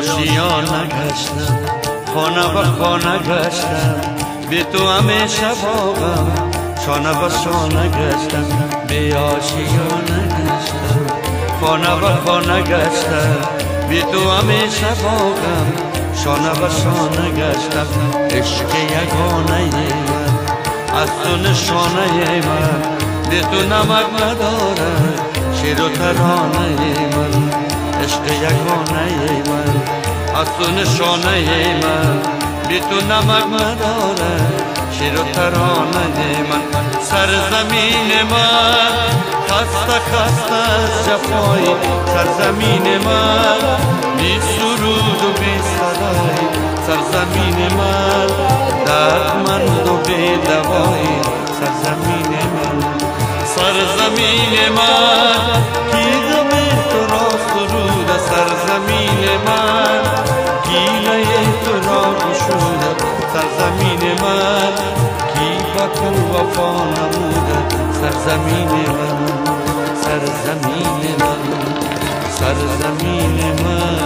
آشیانه گشتم، خانه به خانه گشتم، بی تو همیشه باغم، شانه به شانه گشتم. بی آشیانه گشتم، خانه به خانه گشتم، بی تو همیشه باغم، شانه به شانه گشتم. عشق یگانه من از تو نشانه من، بی تو نمک نداره شیر و ترانه من. عشق یگانه من از تو نشانه من، بی تو نمک نداره شیر و ترانه من. سرزمین من خسته خسته از جفای، سرزمین من بی سرود و بی صدای، سرزمین من دردمند و بی دوای، سرزمین من. سرزمین من کی غم تو را سرود، سرزمین من گیله تو را گشود، سرزمین من کی بکن وفا نمود، سرزمین من، سرزمین من، سرزمین من.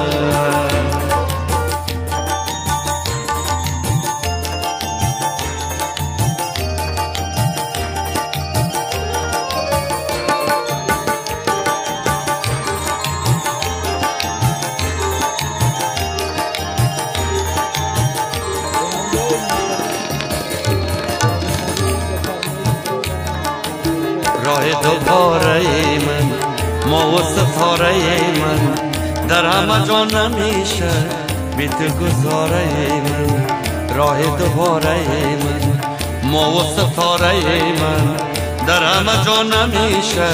راه دوباره من، ما و ستاره من، در همه جا نمیشه بی تو گذاره من. راه دوباره من، ما و ستاره من، در همه جا نمیشه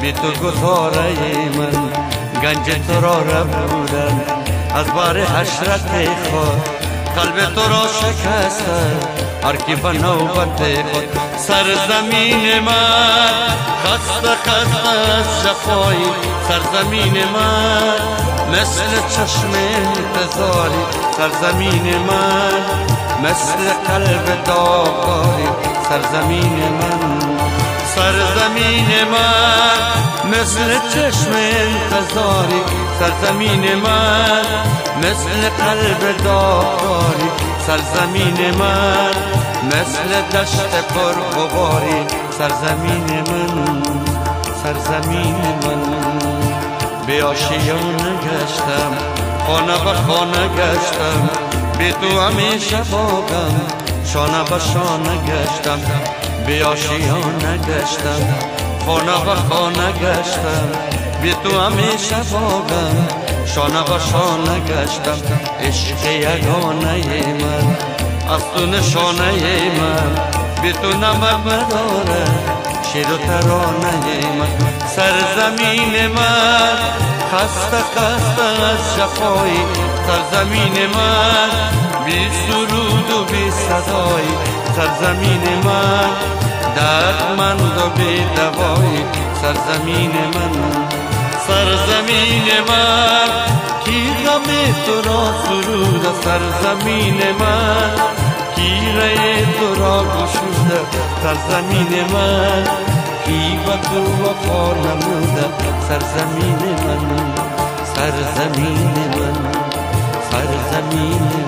بی تو گذاره من. گنج تو را ربودم از بار حشرت خود، قلب تو را شکسته هر کی به نوبت خود. سرزمین من خسته خسته از جفایی، سرزمین من مثل چشم انتظاری، سرزمین من مثل قلب داغداری، سرزمین من. سرزمین من مثل چشم انتظاری، سرزمین من مثل قلب داغداری، سرزمین من مثل دشت پرغباری، سرزمین من، سرزمین من. بی آشیانه گشتم، خانه به خانه گشتم، بی تو همیشه باغم، شانه به شانه گشتم. بی آشیانه گشتم، خانه به خانه گشتم، بی تو همیشه باغم، شانه به شانه گشتم. عشق یگانه من از تو نشانه من، بی تو نمک نداره شیر و ترانه من. سرزمین من خسته خسته از جفایی، سرزمین من بی سرود و بی صدای، سرزمین من دردمند و بی دوای، سرزمین من. سرزمین من کی غم تو را سرود، سرزمین من گیره تو را گشوده، سرزمین من کی به تو وفا نموده، سرزمین من، سرزمین من، سرزمین